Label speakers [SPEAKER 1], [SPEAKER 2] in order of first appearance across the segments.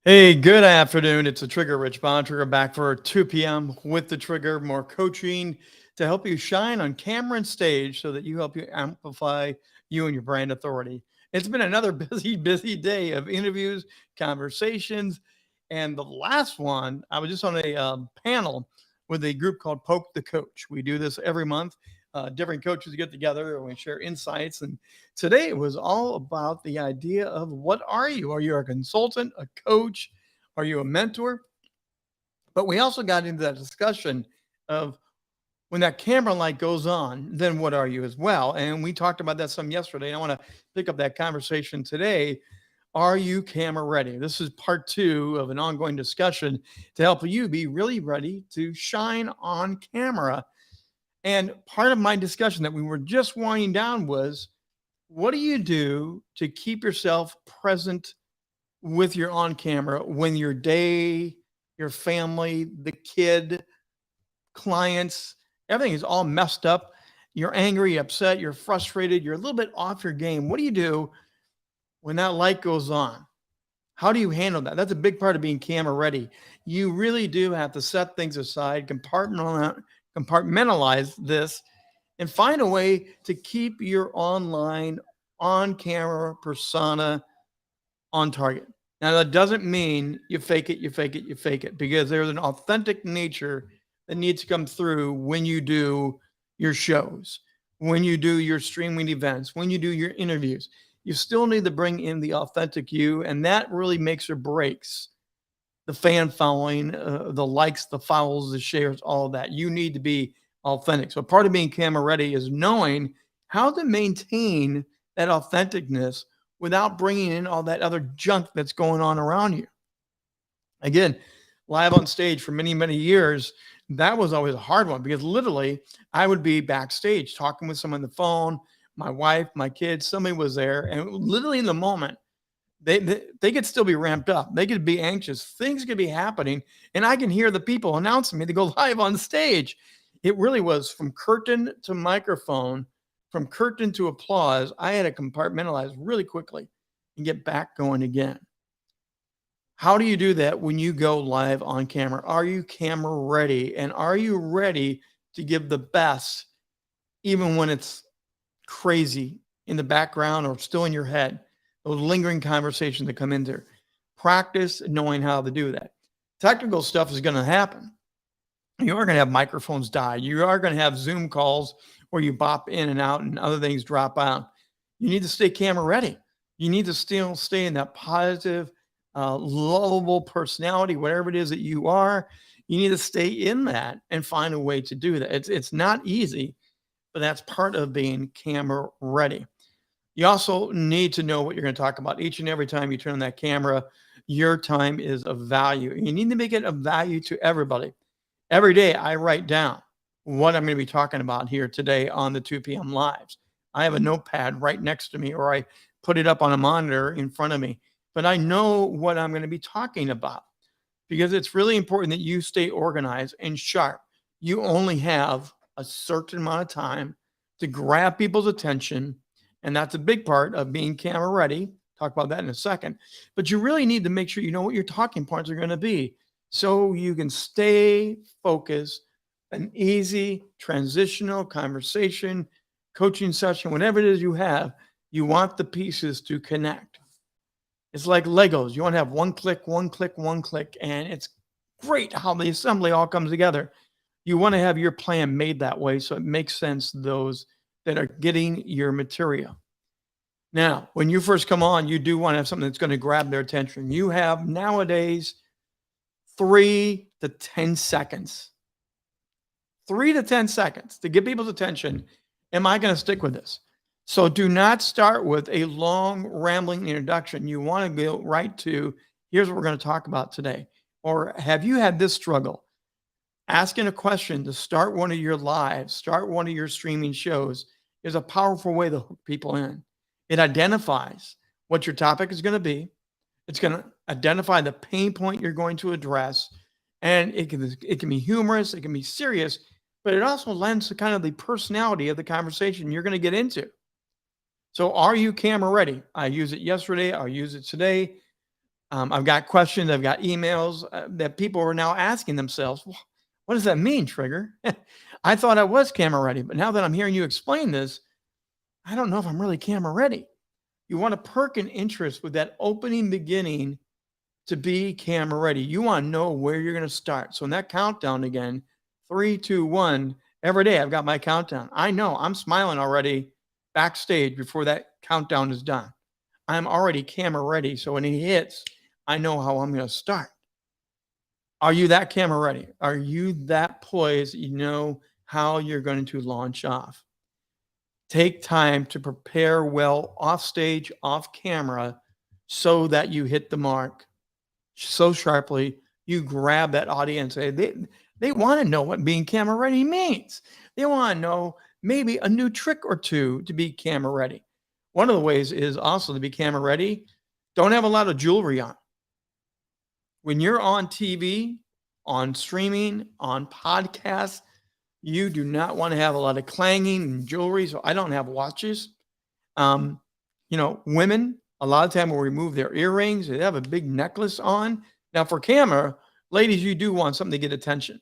[SPEAKER 1] Hey, good afternoon. It's the Trigger Rich Bontrager back for 2 p.m. with the Trigger, more coaching to help you shine on camera and stage so that you help you amplify you and your brand authority. It's been another busy day of interviews, conversations, and the last one, I was just on a panel with a group called Poke the Coach. We do this every month. Different coaches get together and we share insights. And today it was all about the idea of what are you? Are you a consultant, a coach? Are you a mentor? But we also got into that discussion of when that camera light goes on, then what are you as well? And we talked about that some yesterday. And I want to pick up that conversation today. Are you camera ready? This is part two of an ongoing discussion to help you be really ready to shine on camera. And part of my discussion that we were just winding down was what do you do to keep yourself present with your on camera when your day, your family, the kid, clients, everything is all messed up? You're angry, upset, you're frustrated, you're a little bit off your game. What do you do when that light goes on? How do you handle that? That's a big part of being camera ready. You really do have to set things aside, compartmentalize this, and find a way to keep your online, on camera persona on target. Now, that doesn't mean you fake it, you fake it, you fake it, because there's an authentic nature that needs to come through when you do your shows, when you do your streaming events, when you do your interviews. You still need to bring in the authentic you, and that really makes or breaks the fan following, the likes, the follows, the shares, all of that. You need to be authentic. So part of being camera ready is knowing how to maintain that authenticness without bringing in all that other junk that's going on around you. Again, live on stage for many years, that was always a hard one because literally I would be backstage talking with someone on the phone, my wife, my kids, somebody was there, and literally in the moment, they could still be ramped up. They could be anxious. Things could be happening, and I can hear the people announcing me to go live on stage. It really was from curtain to microphone, from curtain to applause. I had to compartmentalize really quickly and get back going again. How do you do that when you go live on camera? Are you camera ready? And are you ready to give the best, even when it's crazy in the background or still in your head? Those lingering conversations that come in there. Practice knowing how to do that. Technical stuff is going to happen. You are going to have microphones die. You are going to have Zoom calls where you bop in and out and other things drop out. You need to stay camera ready. You need to still stay in that positive, lovable personality, whatever it is that you are. You need to stay in that and find a way to do that. It's not easy, but that's part of being camera ready. You also need to know what you're going to talk about. Each and every time you turn on that camera, your time is of value. You need to make it of value to everybody. Every day I write down what I'm going to be talking about here today on the 2 p.m. lives. I have a notepad right next to me, or I put it up on a monitor in front of me, but I know what I'm going to be talking about because it's really important that you stay organized and sharp. You only have a certain amount of time to grab people's attention. And that's a big part of being camera ready. Talk about that in a second. But you really need to make sure you know what your talking points are going to be so you can stay focused. An easy transitional conversation, coaching session, whatever it is you have, you want the pieces to connect. It's like Legos. You want to have one click, one click, one click, and it's great how the assembly all comes together. You want to have your plan made that way so it makes sense to those that are getting your material. Now, when you first come on, you do want to have something that's going to grab their attention. You have nowadays 3 to 10 seconds. 3 to 10 seconds to get people's attention. Am I going to stick with this? So do not start with a long, rambling introduction. You want to go right to, here's what we're going to talk about today. Or have you had this struggle? Asking a question to start one of your lives, start one of your streaming shows is a powerful way to hook people in. It identifies what your topic is going to be. It's going to identify the pain point you're going to address. And it can be humorous, it can be serious, but it also lends to kind of the personality of the conversation you're going to get into. So are you camera ready? I used it yesterday. I'll use it today. I've got questions, I've got emails that people are now asking themselves, what does that mean, Trigger? I thought I was camera ready, but now that I'm hearing you explain this, I don't know if I'm really camera ready. You want to perk an interest with that opening beginning to be camera ready. You want to know where you're going to start. So in that countdown again, 3, 2, 1, every day I've got my countdown. I know I'm smiling already backstage before that countdown is done. I'm already camera ready. So when it hits, I know how I'm going to start. Are you that camera ready? Are you that poised? You know how you're going to launch off. Take time to prepare well off stage, off camera, so that you hit the mark so sharply. You grab that audience. They want to know what being camera ready means. They want to know maybe a new trick or two to be camera ready. One of the ways is also to be camera ready. Don't have a lot of jewelry on. When you're on TV, on streaming, on podcasts, you do not want to have a lot of clanging and jewelry. So I don't have watches. Um, Women a lot of time will remove their earrings. They have a big necklace on. Now for camera, ladies, you do want something to get attention.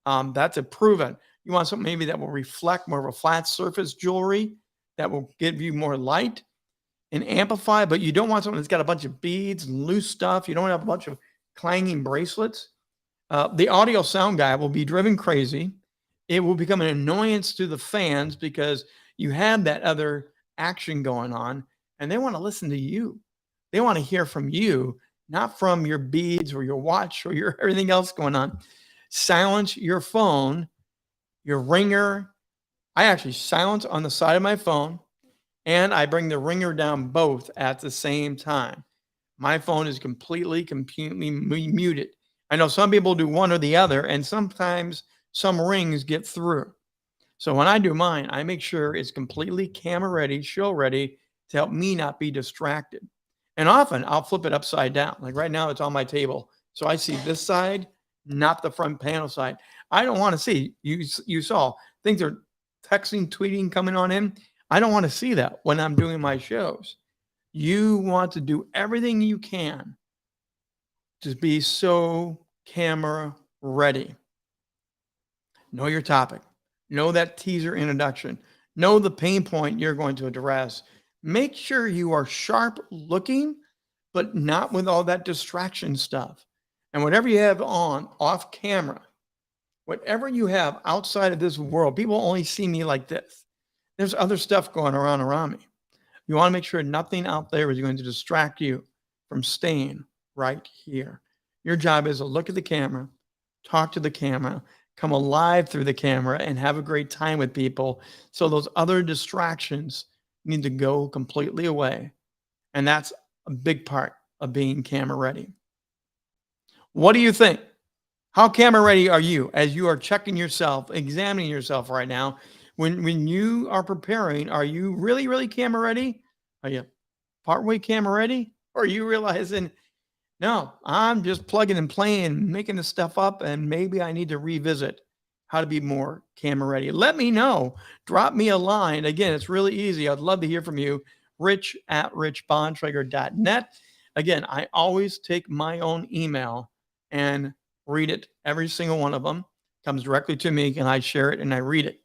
[SPEAKER 1] That's a proven. You want something maybe that will reflect more of a flat surface jewelry that will give you more light and amplify, but you don't want something that's got a bunch of beads and loose stuff. You don't have a bunch of clanging bracelets. The audio sound guy will be driven crazy. It will become an annoyance to the fans because you have that other action going on and they want to listen to you. They want to hear from you, not from your beads or your watch or your everything else going on. Silence your phone, your ringer. I actually silence on the side of my phone and I bring the ringer down both at the same time. My phone is completely muted. I know some people do one or the other, and sometimes some rings get through. So when I do mine, I make sure it's completely camera ready, show ready to help me not be distracted. And often I'll flip it upside down. Like right now, it's on my table. So I see this side, not the front panel side. I don't want to see. You saw things are texting, tweeting coming on in. I don't want to see that when I'm doing my shows. You want to do everything you can to be so camera ready. Know your topic. Know that teaser introduction. Know the pain point you're going to address. Make sure you are sharp looking, but not with all that distraction stuff. And whatever you have on off camera, whatever you have outside of this world, people only see me like this. There's other stuff going around me. You want to make sure nothing out there is going to distract you from staying right here. Your job is to look at the camera, talk to the camera, come alive through the camera, and have a great time with people. So those other distractions need to go completely away. And that's a big part of being camera ready. What do you think? How camera ready are you as you are checking yourself, examining yourself right now? When you are preparing, are you really, really camera ready? Are you partway camera ready? Or are you realizing, no, I'm just plugging and playing, making this stuff up, and maybe I need to revisit how to be more camera ready? Let me know. Drop me a line. Again, it's really easy. I'd love to hear from you. rich@richbontrager.net. Again, I always take my own email and read it. Every single one of them comes directly to me, and I share it and I read it.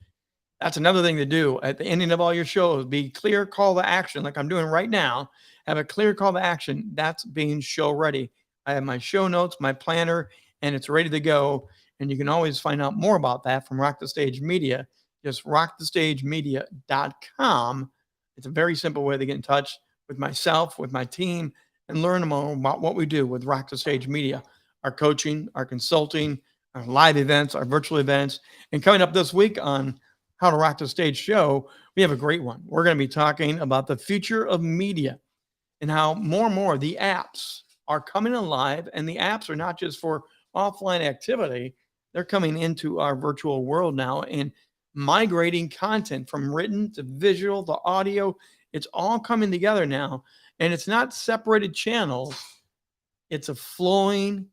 [SPEAKER 1] That's another thing to do at the ending of all your shows. Be clear call to action, like I'm doing right now. Have a clear call to action. That's being show ready. I have my show notes, my planner, and it's ready to go. And you can always find out more about that from Rock the Stage Media. Just rockthestagemedia.com. It's a very simple way to get in touch with myself, with my team, and learn more about what we do with Rock the Stage Media, our coaching, our consulting, our live events, our virtual events. And coming up this week on How to Rock the Stage show, we have a great one. We're going to be talking about the future of media and how more and more the apps are coming alive. And the apps are not just for offline activity, they're coming into our virtual world now and migrating content from written to visual to audio. It's all coming together now. And it's not separated channels, it's a flowing,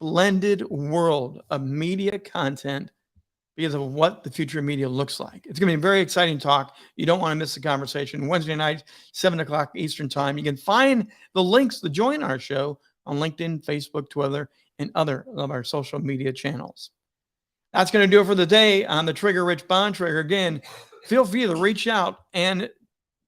[SPEAKER 1] blended world of media content because of what the future of media looks like. It's going to be a very exciting talk. You don't want to miss the conversation. Wednesday night, 7 o'clock Eastern time. You can find the links to join our show on LinkedIn, Facebook, Twitter, and other of our social media channels. That's going to do it for the day on the Trigger Rich Bontrager. Again, feel free to reach out and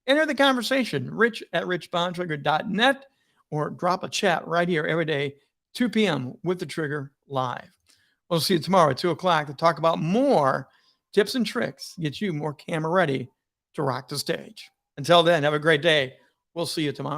[SPEAKER 1] enter the conversation, rich@richbontrager.net, or drop a chat right here every day, 2 p.m. with the Trigger live. We'll see you tomorrow at 2 o'clock to talk about more tips and tricks to get you more camera ready to rock the stage. Until then, have a great day. We'll see you tomorrow.